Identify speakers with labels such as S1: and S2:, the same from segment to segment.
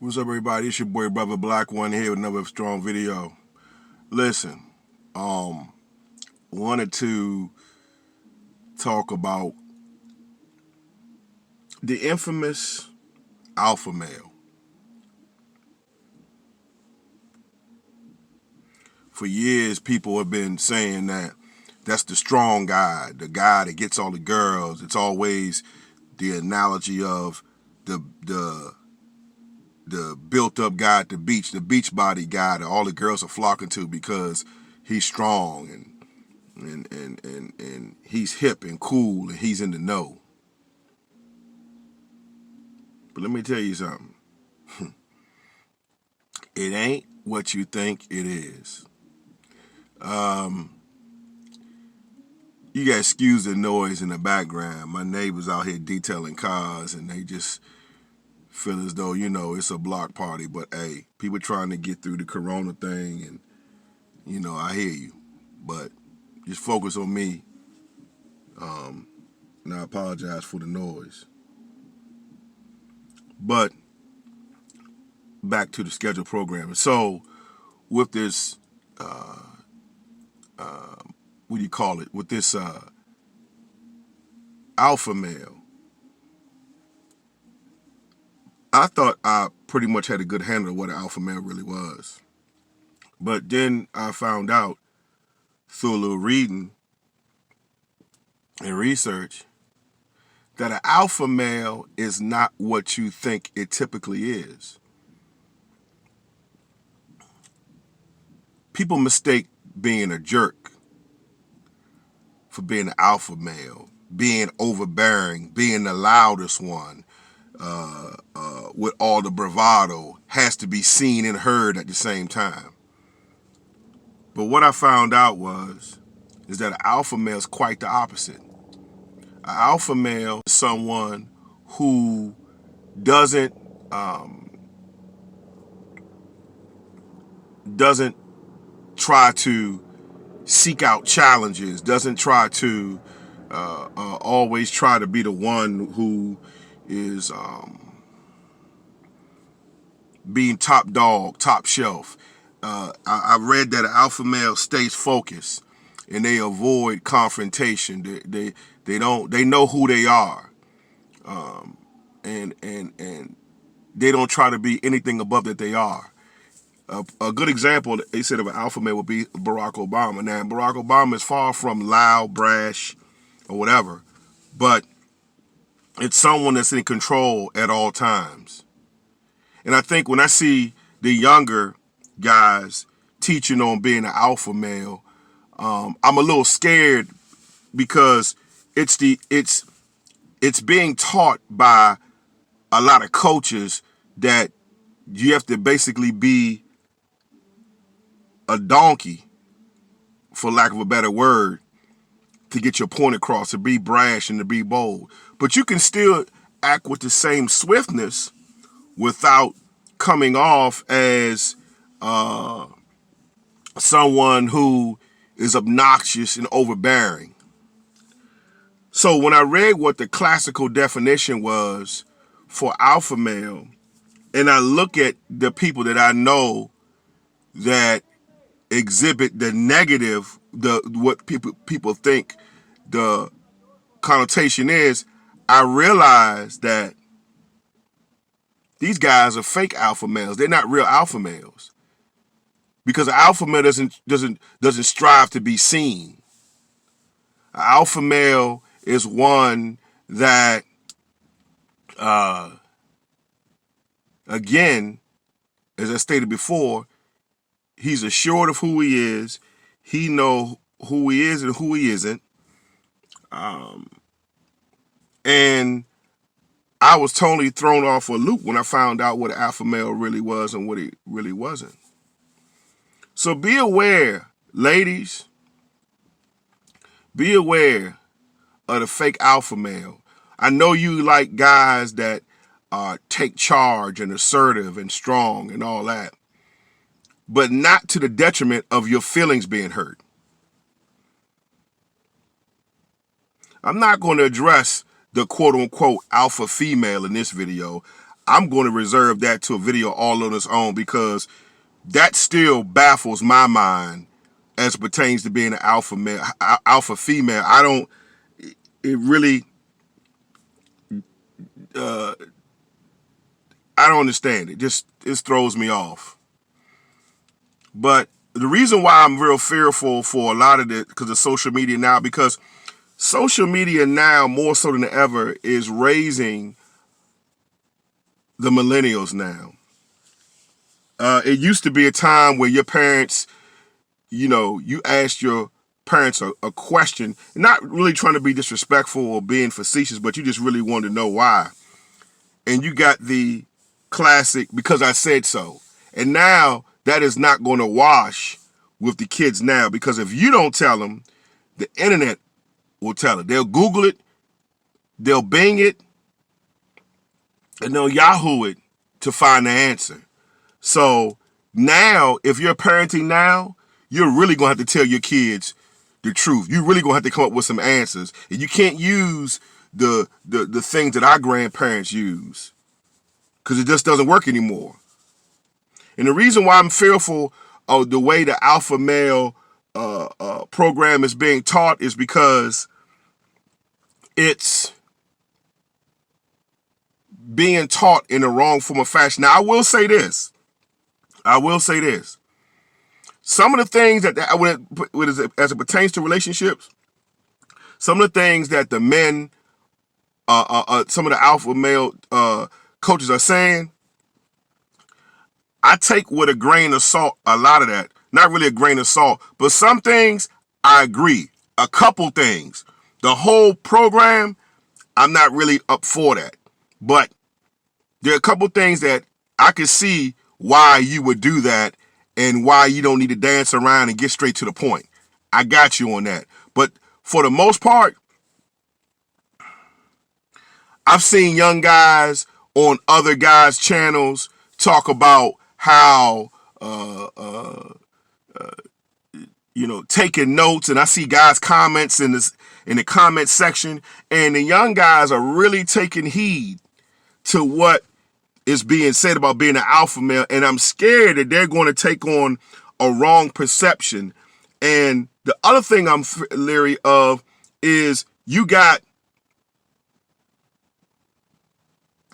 S1: What's up, everybody? It's your boy, Brother Black One here with another strong video. Listen, wanted to talk about the infamous alpha male. For years, people have been saying that that's the strong guy, the guy that gets all the girls. It's always the analogy of the built-up guy at the beach body guy that all the girls are flocking to because he's strong and he's hip and cool and he's in the know. But let me tell you something. It ain't what you think it is. You gotta excuse the noise in the background. My neighbors out here detailing cars and they just feel as though, it's a block party. But hey, people trying to get through the corona thing and, I hear you. But just focus on me. And I apologize for the noise. But back to the scheduled programming. So with this, what do you call it? With this alpha male, I thought I pretty much had a good handle of what an alpha male really was. But then I found out through a little reading and research that an alpha male is not what you think it typically is. People mistake being a jerk for being an alpha male, being overbearing, being the loudest one, with all the bravado, has to be seen and heard at the same time. But what I found out is that an alpha male is quite the opposite. An alpha male is someone who doesn't try to seek out challenges, doesn't try to always try to be the one who is being top dog, top shelf. I read that an alpha male stays focused and they avoid confrontation. They know who they are, and they don't try to be anything above that they are. A good example, they said, of an alpha male would be Barack Obama. Now, Barack Obama is far from loud, brash, or whatever, but it's someone that's in control at all times. And I think when I see the younger guys teaching on being an alpha male, I'm a little scared because it's being taught by a lot of coaches that you have to basically be a donkey, for lack of a better word, to get your point across, to be brash and to be bold. But you can still act with the same swiftness without coming off as someone who is obnoxious and overbearing. So when I read what the classical definition was for alpha male, and I look at the people that I know that exhibit the negative, what people think the connotation is, I realize that these guys are fake alpha males. They're not real alpha males, because an alpha male doesn't strive to be seen. An alpha male is one that, again, as I stated before, he's assured of who he is. He knows who he is and who he isn't. And I was totally thrown off a loop when I found out what an alpha male really was and what he really wasn't. So be aware, ladies. Be aware of the fake alpha male. I know you like guys that take charge and assertive and strong and all that, but not to the detriment of your feelings being hurt. I'm not going to address the quote-unquote alpha female in this video. I'm going to reserve that to a video all on its own, because that still baffles my mind as it pertains to being an alpha male, alpha female. I don't. It really. I don't understand it. It throws me off. But the reason why I'm real fearful for a lot of it, because of social media now, because social media now more so than ever is raising the millennials now. It used to be a time where your parents, you asked your parents a question, not really trying to be disrespectful or being facetious, but you just really wanted to know why. And you got the classic, because I said so. And now that is not going to wash with the kids now, because if you don't tell them, the internet will tell it. They'll Google it, they'll Bing it, and they'll Yahoo it to find the answer. So now, if you're parenting now, you're really going to have to tell your kids the truth. You're really going to have to come up with some answers. And you can't use the things that our grandparents use, because it just doesn't work anymore. And the reason why I'm fearful of the way the alpha male program is being taught is because it's being taught in the wrong form of fashion. Now, I will say this. Some of the things that, as it pertains to relationships, some of the things that the men, some of the alpha male coaches are saying, I take with a grain of salt a lot of that. Not really a grain of salt, but some things I agree. A couple things. The whole program, I'm not really up for that. But there are a couple things that I can see why you would do that and why you don't need to dance around and get straight to the point. I got you on that. But for the most part, I've seen young guys on other guys' channels talk about how, taking notes, and I see guys' comments in the comment section, and the young guys are really taking heed to what is being said about being an alpha male, and I'm scared that they're going to take on a wrong perception. And the other thing I'm leery of is you got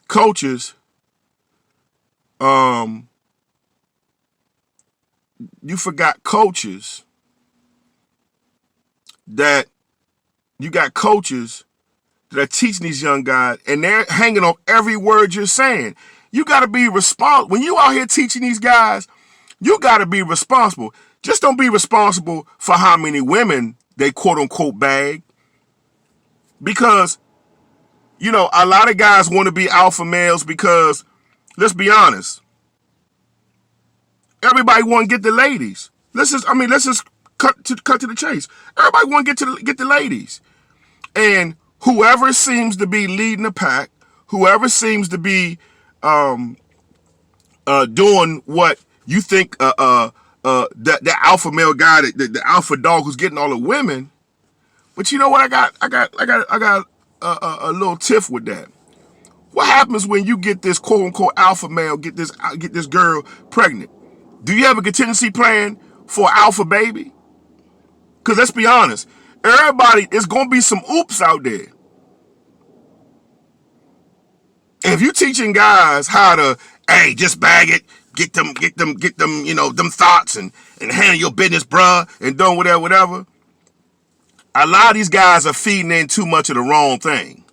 S1: coaches, you forgot coaches that you got coaches that are teaching these young guys, and they're hanging on every word you're saying. You got to be responsible. When you out here teaching these guys, you got to be responsible. Just don't be responsible for how many women they quote unquote bag. Because, a lot of guys want to be alpha males because, let's be honest, everybody want to get the ladies. Let's just cut to the chase. Everybody want to get the ladies. And whoever seems to be leading the pack, whoever seems to be doing what you think that alpha male guy, the alpha dog who's getting all the women. But you know what? I got a little tiff with that. What happens when you get this quote unquote alpha male, get this girl pregnant? Do you have a contingency plan for alpha baby? Because let's be honest, everybody, there's gonna be some oops out there. If you teaching guys how to, hey, just bag it, get them, them thoughts and handle your business, bruh, and doing whatever. A lot of these guys are feeding in too much of the wrong thing.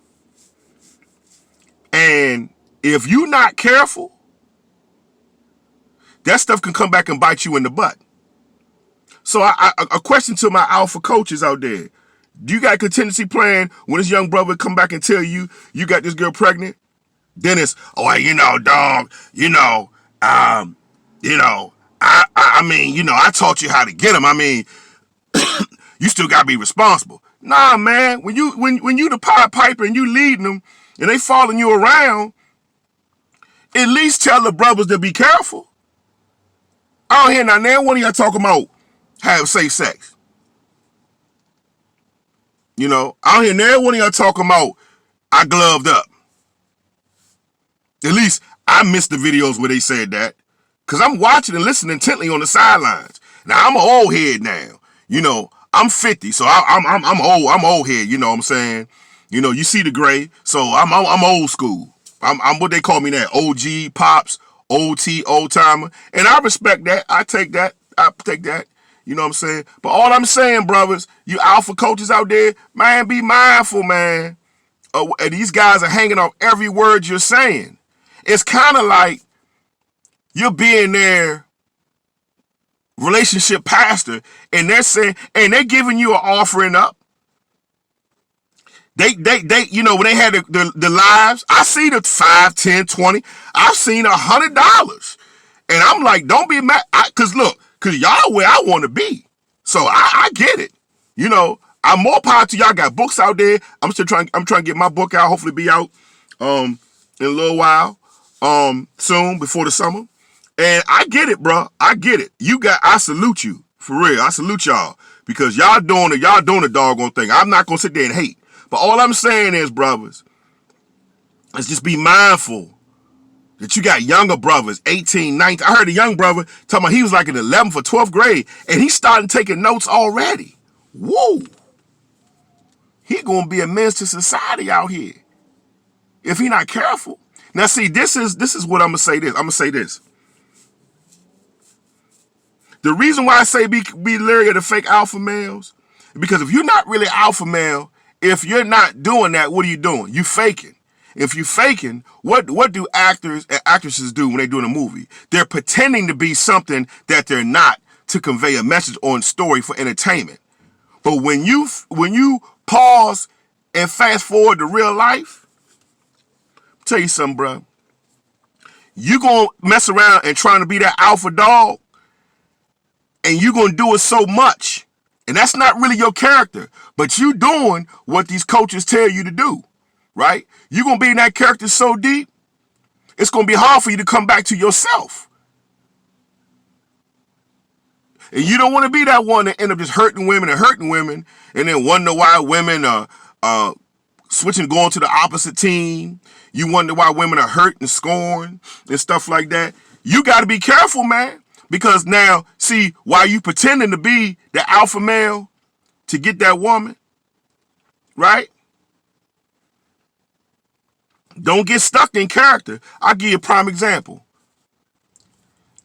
S1: And if you're not careful, that stuff can come back and bite you in the butt. So a question to my alpha coaches out there. Do you got a contingency plan when this young brother come back and tell you got this girl pregnant? Then it's, dog, I taught you how to get them. You still gotta be responsible. Nah, man, when you the Pied Piper and you leading them and they following you around, at least tell the brothers to be careful. I don't hear now one of y'all talking about have safe sex. I don't hear now one of y'all talking about I gloved up. At least I missed the videos where they said that. Cause I'm watching and listening intently on the sidelines. Now I'm an old head now. You know, I'm 50, so I'm old. I'm old head. You know what I'm saying? You know, you see the gray, so I'm old school. I'm what they call me now, OG pops, OT old timer, and I respect that. I take that. I take that. You know what I'm saying? But all I'm saying, brothers, you alpha coaches out there, man, be mindful, man. These guys are hanging off every word you're saying. It's kind of like you're being their relationship pastor, and they're saying, and they're giving you an offering up. They, you know, when they had the lives, I see the 5, 10, 20. I've seen $100. And I'm like, don't be mad. Cause look, cause y'all where I want to be. So I get it. You know, I'm more power to y'all. Got books out there. I'm trying to get my book out. Hopefully be out in a little while. Soon before the summer. And I get it, bro. I get it. I salute you. For real. I salute y'all. Because y'all doing the doggone thing. I'm not gonna sit there and hate. But all I'm saying is, brothers, let's just be mindful that you got younger brothers, 18, 19. I heard a young brother talking about he was like in 11th or 12th grade, and he's starting taking notes already. Whoa. He gonna be a menace to society out here if he not careful. Now, see, this is what I'm gonna say. I'm gonna say this. The reason why I say be leery of the fake alpha males, because if you're not really alpha male, if you're not doing that, what are you doing? You faking. If you faking, what do actors and actresses do when they're doing a movie? They're pretending to be something that they're not to convey a message or a story for entertainment. But when you pause and fast forward to real life, I'll tell you something, bro. You gonna mess around and trying to be that alpha dog, and you gonna do it so much. And that's not really your character, but you doing what these coaches tell you to do, right? You're going to be in that character so deep, it's going to be hard for you to come back to yourself. And you don't want to be that one that end up just hurting women, and then wonder why women are switching, going to the opposite team. You wonder why women are hurt and scorned and stuff like that. You got to be careful, man. Because now, see, while you pretending to be the alpha male to get that woman, right? Don't get stuck in character. I'll give you a prime example.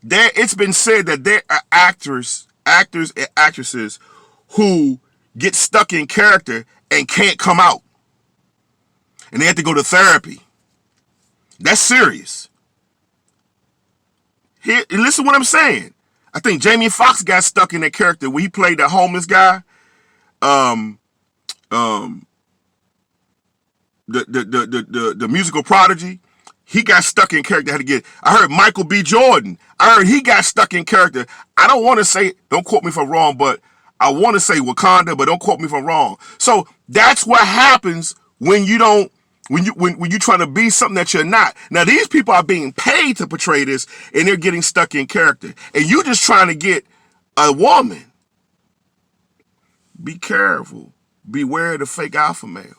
S1: It's been said that there are actors and actresses who get stuck in character and can't come out. And they have to go to therapy. That's serious. Here, listen to what I'm saying. I think Jamie Foxx got stuck in that character when he played that homeless guy. The musical prodigy. He got stuck in character. Had to get. I heard Michael B. Jordan. I heard he got stuck in character. I don't want to say. Don't quote me if I'm wrong, but I want to say Wakanda, but don't quote me if I'm wrong. So that's what happens when you don't. When you're trying to be something that you're not. Now, these people are being paid to portray this, and they're getting stuck in character. And you're just trying to get a woman. Be careful. Beware of the fake alpha male.